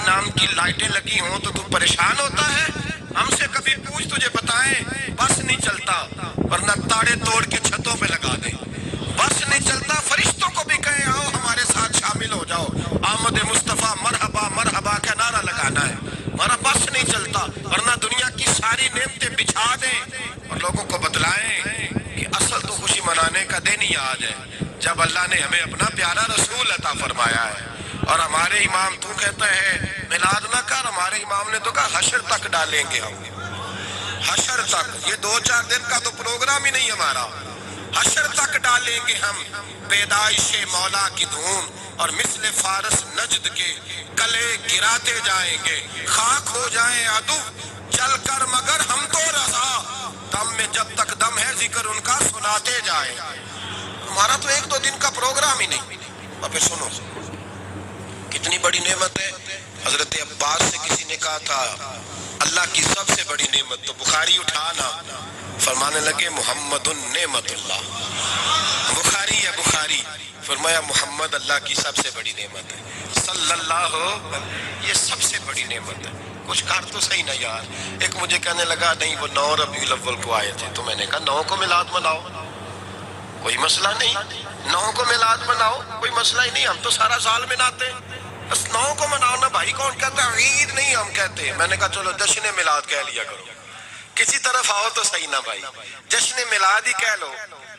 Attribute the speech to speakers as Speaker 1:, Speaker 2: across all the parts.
Speaker 1: نام کی لائٹیں لگی ہوں تو پریشان ہوتا ہے؟ ہم سے کبھی پوچھ، تجھے بتائیں بس نہیں چلتا، ورنہ تاڑے توڑ کے چھتوں پہ لگا دیں۔ بس نہیں چلتا، فرشتوں کو بھی کہیں آؤ ہمارے ساتھ شامل ہو جاؤ، آمد مصطفیٰ مرحبا مرحبا کا نعرہ لگانا ہے۔ ہمارا بس نہیں چلتا، ورنہ دنیا کی ساری نعمتیں بچھا دیں اور لوگوں کو بتلائیں کہ اصل تو خوشی منانے کا دن ہی آج ہے جب اللہ نے ہمیں اپنا پیارا رسول عطا فرمایا ہے۔ اور ہمارے امام، تو کہتا ہے میلاد نہ کر، ہمارے امام نے تو کہا حشر تک ڈالیں گے ہم، حشر تک۔ یہ 2-4 دن کا تو پروگرام ہی نہیں ہمارا، حشر تک ڈالیں گے ہم پیدائش مولا کی دھون، اور مثل فارس نجد کے گلے گراتے جائیں گے، خاک ہو جائیں عدو چل کر مگر ہم تو رضا، دم میں جب تک دم ہے ذکر ان کا سناتے جائیں۔ ہمارا تو 1-2 دن کا پروگرام ہی نہیں۔ اور پھر سنو کتنی بڑی نعمت ہے۔ حضرت عباس سے کسی نے کہا تھا اللہ کی سب سے بڑی نعمت، تو بخاری اٹھانا، فرمانے لگے محمد نعمت اللہ، بخاری ہے بخاری، فرمایا محمد اللہ کی سب سے بڑی نعمت ہے، صلی اللہ، یہ سب سے بڑی نعمت ہے۔ کچھ کار تو صحیح نہ یار۔ ایک مجھے کہنے لگا نہیں وہ 9 ربیع الاول کو آئے تھے، تو میں نے کہا 9 کو میلاد مناؤ، کوئی مسئلہ نہیں، 9 کو میلاد مناؤ، کوئی مسئلہ ہی نہیں، ہم تو سارا سال مناتے ہیں، بس 9 کو مناؤ نا بھائی۔ کون کہتا ہے عید نہیں ہم کہتے ہیں؟ میں نے کہا چلو جشن میلاد کہہ لیا کرو، کسی طرف آؤ تو صحیح نا بھائی، جشن میلاد ہی کہہ لو،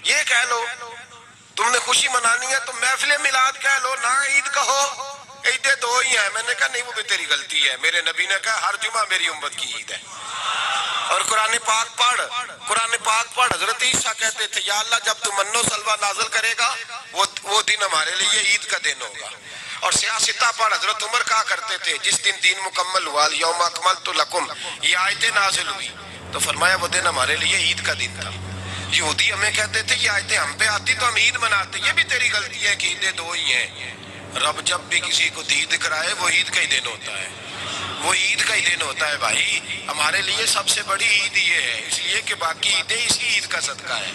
Speaker 1: یہ کہہ لو تم نے خوشی منانی ہے تو محفل میلاد کہہ لو، نہ عید کہو، عیدیں 2 ہی ہیں۔ میں نے کہا نہیں وہ بھی تیری غلطی ہے، میرے نبی نے کہا ہر جمعہ میری امت کی عید ہے۔ اور قرآن پاک پڑھ، قرآن پاک پڑھ، حضرت عیسیٰ کہتے تھے یا اللہ جب تو من و سلوہ نازل کرے گا وہ دن ہمارے لیے عید کا دن ہوگا۔ اور سیاستہ پڑھ، حضرت عمر کہا کرتے تھے جس دن دین مکمل ہوا یوم اکملت لکم، یہ آیتیں نازل ہوئی تو فرمایا وہ دن ہمارے لیے عید کا دن تھا۔ یہودی ہمیں کہتے تھے یہ آیتیں ہم پہ آتی تو ہم عید مناتے، یہ بھی تیری غلطی ہے کہ عیدیں 2 ہی ہیں۔ رب جب بھی کسی کو دید کرائے وہ عید کا ہی دن ہوتا ہے، وہ عید کا ہی دن ہوتا ہے بھائی۔ ہمارے لیے سب سے بڑی عید یہ ہے، اس لیے کہ باقی عیدیں اسی عید کا صدقہ ہے،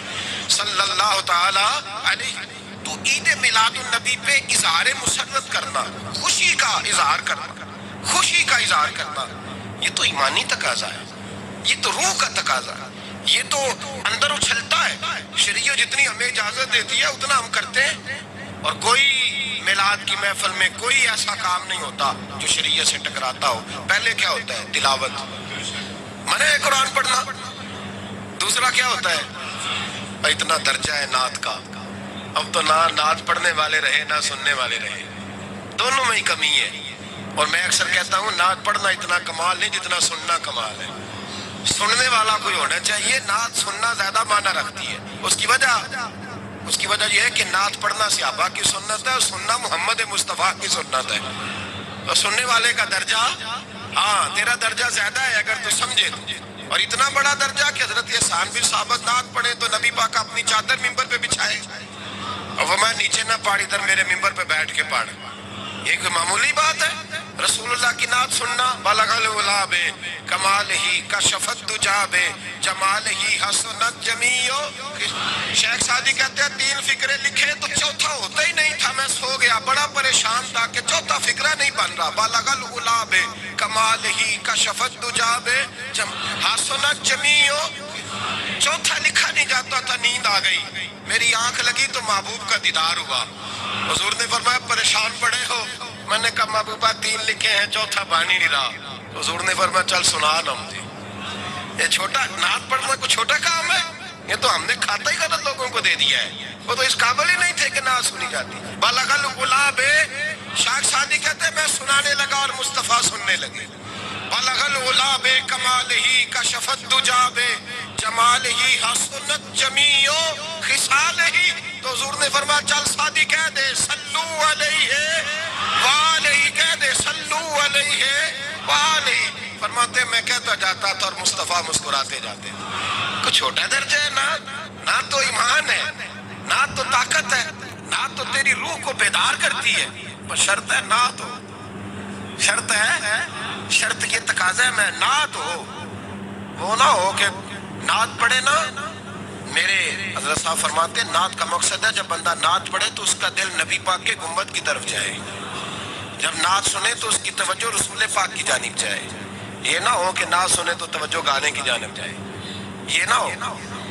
Speaker 1: صلی اللہ تعالی علیہ۔ تو عید میلاد النبی پہ اظہار مسرت کرنا، خوشی کا اظہار کرنا، خوشی کا اظہار کرنا، یہ تو ایمانی تقاضا ہے، یہ تو روح کا تقاضا ہے، یہ تو اندر اچھلتا ہے۔ شریعت جتنی ہمیں اجازت دیتی ہے اتنا ہم کرتے ہیں، اور کوئی میلاد کی محفل میں کوئی ایسا کام نہیں ہوتا جو شریعت سے ٹکراتا ہو۔ پہلے کیا ہوتا ہے؟ تلاوت، منع ہے قرآن پڑھنا۔ دوسرا کیا ہوتا ہے؟ اتنا درجہ ہے نعت کا، اب تو نہ نعت پڑھنے والے رہے نہ سننے والے رہے، دونوں میں ہی کمی ہے۔ اور میں اکثر کہتا ہوں نعت پڑھنا اتنا کمال نہیں جتنا سننا کمال ہے۔ سننے والا کوئی ہونا چاہیے، نعت سننا زیادہ معنی رکھتی ہے۔ اس کی وجہ یہ ہے کہ نعت پڑھنا صحابہ کی سنت ہے اور سننا محمد مصطفیٰ کی سنت ہے، اور سننے والے کا درجہ، ہاں تیرا درجہ زیادہ ہے اگر تو سمجھے تو، اور اتنا بڑا درجہ کہ حضرت حسان بن ثابت نعت پڑھے تو نبی پاک اپنی چادر ممبر پہ بچھائے اور وہ میں نیچے نہ پڑھ، ادھر میرے ممبر پہ بیٹھ کے پڑھ، یہ کوئی معمولی بات ہے؟ رسول اللہ کی نعت سننا، بلغ العلا بے کمال ہی کشفت دجا بے جمال ہی حسنت جمیع۔ شیخ سعدی کہتے ہیں 3 فقرے لکھے تو چوتھا ہوتا ہی نہیں تھا، میں سو گیا بڑا پریشان تھا کہ چوتھا فقرہ نہیں بن رہا۔ بلغ العلا بے کمال ہی کشفت دجا بے حسنت جمیع، چوتھا لکھا نہیں جاتا تھا، نیند آ گئی، میری آنکھ لگی تو محبوب کا دیدار ہوا۔ حضور نے فرمایا پریشان پڑے ہو؟ میں نے کہا محبوبہ 3 لکھے ہیں چوتھا بن ہی نہیں رہا۔ حضور نے فرمایا چل سنا نا مجھے، یہ چھوٹا نعت پڑھنا کوئی چھوٹا کام ہے؟ یہ تو ہم نے کھاتا ہی غلط لوگوں کو دے دیا ہے، وہ تو اس قابل ہی نہیں تھے کہ نعت سنی جاتی۔ بلغ العلا بے، شاہ سعدی کہتے ہیں میں سنانے لگا اور مصطفیٰ سننے لگے۔ بلغ العلا بے کمال ہی کشفت دجا بے جمال ہی حسنت جمیع خصال ہی، تو حضور نے فرمایا چل سعدی کہہ دے صلو علیہ وآلہ، کہہ دے صلو علیہ وآلہ۔ فرماتے میں کہتا جاتا تھا اور مصطفیٰ مسکراتے جاتے تھے۔ کچھ چھوٹا درجہ ہے نہ تو ایمان ہے، نہ تو طاقت ہے، نہ تو تیری روح کو بیدار کرتی ہے، پر شرط ہے نعت ہو، شرط ہے، شرط یہ تقاضا ہے میں نعت ہو، وہ نہ ہو کہ نعت پڑھے نا۔ میرے حضرت صاحب فرماتے ہیں نعت کا مقصد ہے جب بندہ نعت پڑھے تو اس کا دل نبی پاک کے گنبد کی طرف جائے، جب نعت سنے تو اس کی توجہ رسول پاک کی جانب جائے، یہ نہ ہو کہ نعت سنے تو توجہ گانے کی جانب جائے، یہ نہ ہو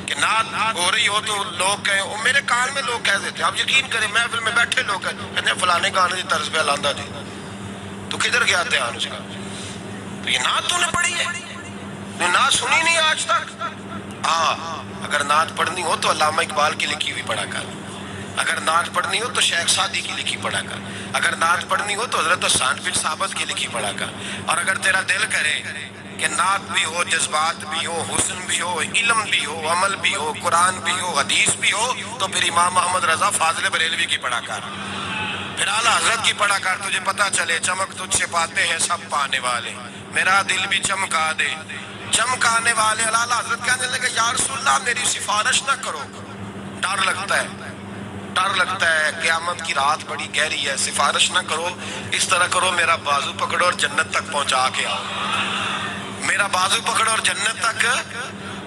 Speaker 1: کہ نعت ہو رہی ہو تو لوگ کہیں، اور میرے کان میں لوگ کہہ دیتے ہیں، آپ یقین کریں محفل میں بیٹھے لوگ کہتے ہیں فلانے گانے کی طرز پہ لاندہ جی، تو کدھر گیا دھیان اس کا؟ تو یہ نعت تو نے پڑھی ہے، تو نعت سنی نہیں آج تک؟ ہاں، اگر نعت پڑھنی ہو تو علامہ اقبال کی لکھی ہوئی پڑھا کر، اگر نعت پڑھنی ہو تو شیخ سعدی کی لکھی پڑھا کر، اگر نعت پڑھنی ہو تو حضرت حسان بن ثابت کی لکھی پڑھا کر، اور اگر تیرا دل کرے کہ نعت بھی ہو، جذبات بھی ہو، حسن بھی ہو، علم بھی ہو، عمل بھی ہو، قرآن بھی ہو، حدیث بھی ہو، تو پھر امام محمد رضا فاضل بریلوی کی پڑھا کر، پھر اعلیٰ حضرت کی پڑھا کر، تجھے پتا چلے چمک تجھ سے پاتے ہیں سب پانے والے، میرا دل بھی چمکا دے چمکانے والے۔ اعلیٰ حضرت کہنے لگے یا رسول اللہ میری سفارش نہ کرو، ڈر لگتا ہے، ڈر لگتا ہے، قیامت کی رات بڑی گہری ہے، سفارش نہ کرو، اس طرح کرو میرا بازو پکڑو اور جنت تک پہنچا کے آؤ، میرا بازو پکڑو اور جنت تک۔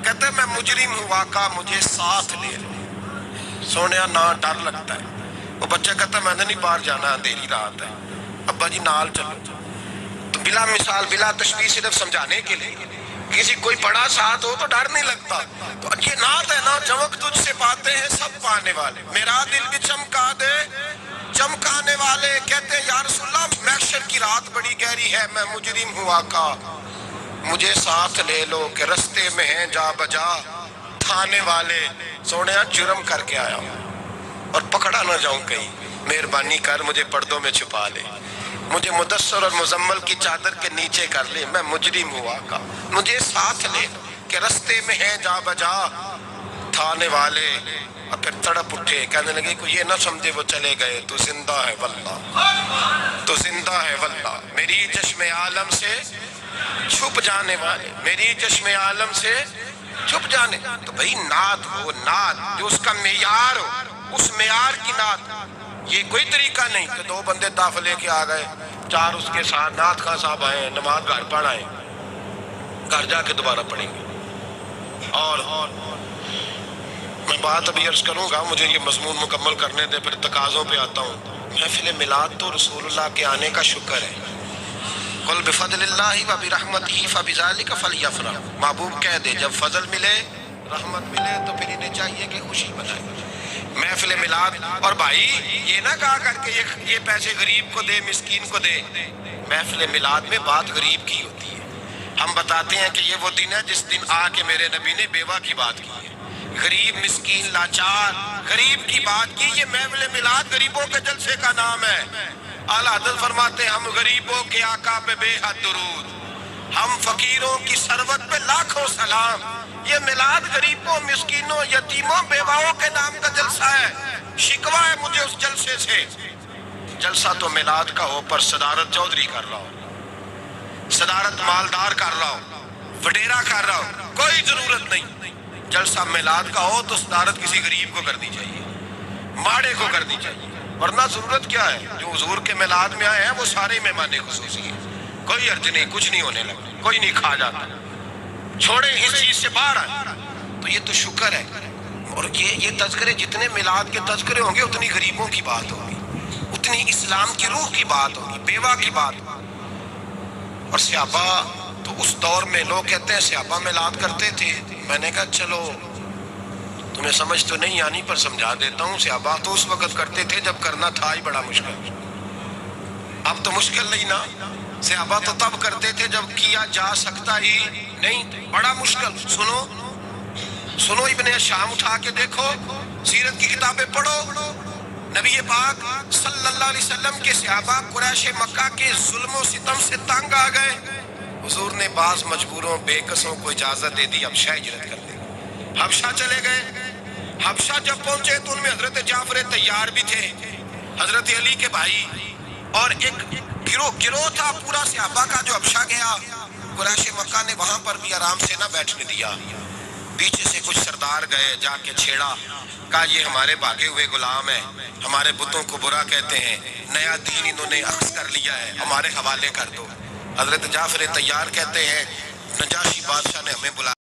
Speaker 1: کہتے ہیں میں مجرم ہوں واقع، مجھے ساتھ لے لو۔ سونیا نہ ڈر لگتا ہے، وہ بچہ کہتا ہے میں نے نہیں باہر جانا، اندھیری رات ہے، ابا جی نال چلو، تو بلا مثال بلا تشبیہ صرف سمجھانے کے لیے، کسی کوئی بڑا ساتھ ہو تو ڈر نہیں لگتا۔ تو یہ نعت ہے نا، چمک تجھ سے پاتے ہیں سب پانے والے، میرا دل بھی چمکا دے چمکانے والے۔ کہتے ہیں یا رسول اللہ محشر کی رات بڑی گہری ہے، میں مجرم ہوں آقا، مجھے ساتھ لے لو کہ رستے میں ہیں جا بجا تھانے والے۔ سونیا جرم کر کے آیا ہوں اور پکڑا نہ جاؤں کہیں، مہربانی کر مجھے پردوں میں چھپا لے، مجھے مدثر اور مزمل کی چادر کے نیچے کر لے، میں مجرم ہوا کا، مجھے ساتھ لے کہ رستے میں ہیں جا بجا تھانے والے۔ اور پھر تڑپ اٹھے، کہنے لگے کوئی یہ نہ سمجھے وہ چلے گئے، تو زندہ ہے واللہ، تو زندہ ہے واللہ، میری چشم عالم سے چھپ جانے والے، میری چشم عالم سے چھپ جانے۔ تو بھئی نعت ہو، نعت جو اس کا معیار ہو، اس معیار کی نعت، یہ کوئی طریقہ نہیں کہ دو بندے تحفہ لے کے آ گئے، چار اس کے ساتھ نعت خواہ صاحب آئے، نماز گھر پڑھ آئے، گھر جا کے دوبارہ پڑھیں گے۔ اور میں بات ابھی عرض کروں گا، مجھے یہ مضمون مکمل کرنے دے، پھر تقاضوں پہ آتا ہوں۔ محفل میلاد تو رسول اللہ کے آنے کا شکر ہے، قل بفضل اللہ و برحمتہ فبذلک فلیفرح، محبوب کہہ دے جب فضل ملے، رحمت ملے تو پھر انہیں چاہیے کہ خوشی منائے۔ محفل میلاد، اور بھائی یہ نہ کہا کر کے یہ پیسے غریب کو دے، مسکین کو دے، محفل میلاد میں بات غریب کی ہوتی ہے۔ ہم بتاتے ہیں کہ یہ وہ دن ہے جس دن آ کے میرے نبی نے بیوہ کی بات کی ہے، غریب مسکین لاچار غریب کی بات کی۔ یہ محفل میلاد غریبوں کے جلسے کا نام ہے۔ اعلیٰ حضرت فرماتے ہیں ہم غریبوں کے آقا پہ بے حد درود، ہم فقیروں کی ثروت پہ لاکھوں سلام۔ یہ میلاد غریبوں، مسکینوں، یتیموں، بیواؤں کے نام کا جلسہ ہے۔ شکوہ ہے مجھے اس جلسے سے، جلسہ تو میلاد کا ہو پر صدارت چودھری کر رہا ہو، صدارت مالدار کر رہا ہو، وڈیرا کر رہا ہو، کوئی ضرورت نہیں۔ جلسہ میلاد کا ہو تو صدارت کسی غریب کو کرنی چاہیے، ماڑے کو کرنی چاہیے، ورنہ ضرورت کیا ہے؟ جو حضور کے میلاد میں آئے ہیں وہ سارے مہمان خصوصی ہیں، کوئی حرج نہیں، کچھ نہیں ہونے لگا، کوئی نہیں کھا جاتا، چھوڑیں اس چیز سے باہر آئے۔ تو یہ تو شکر ہے، اور یہ تذکرے جتنے میلاد کے تذکرے ہوں گے اتنی غریبوں کی بات ہوگی، اتنی اسلام کی روح کی بات ہوگی، بیوہ کی بات ہوگی۔ اور صحابہ تو اس دور میں لوگ کہتے ہیں صحابہ میلاد کرتے تھے، میں نے کہا چلو تمہیں سمجھ تو نہیں آنی پر سمجھا دیتا ہوں، صحابہ تو اس وقت کرتے تھے جب کرنا تھا ہی بڑا مشکل، اب تو مشکل نہیں نا، صحابہ تو تب کرتے تھے جب کیا جا سکتا ہی نہیں، بڑا مشکل۔ سنو ابن شام اٹھا کے دیکھو، سیرت کی کتابیں پڑھو، نبی پاک صلی اللہ علیہ وسلم کے صحابہ قریش مکہ کے ظلم و ستم سے تنگ آ گئے، حضور نے بعض مجبوروں بے کسوں کو اجازت دے دی حبشہ ہجرت کرنے کی، حبشہ چلے گئے۔ حبشہ جب پہنچے تو ان میں حضرت جعفر طیار بھی تھے، حضرت علی کے بھائی، اور ایک گروہ تھا پورا صحابہ کا جو حبشہ گیا۔ قریش مکہ نے وہاں پر بھی آرام سے نہ بیٹھنے دیا، پیچھے سے کچھ سردار گئے، جا کے چھیڑا، کہا یہ ہمارے بھاگے ہوئے غلام ہیں، ہمارے بتوں کو برا کہتے ہیں، نیا دین انہوں نے اخذ کر لیا ہے، ہمارے حوالے کر دو۔ حضرت جعفر طیار کہتے ہیں نجاشی بادشاہ نے ہمیں بلایا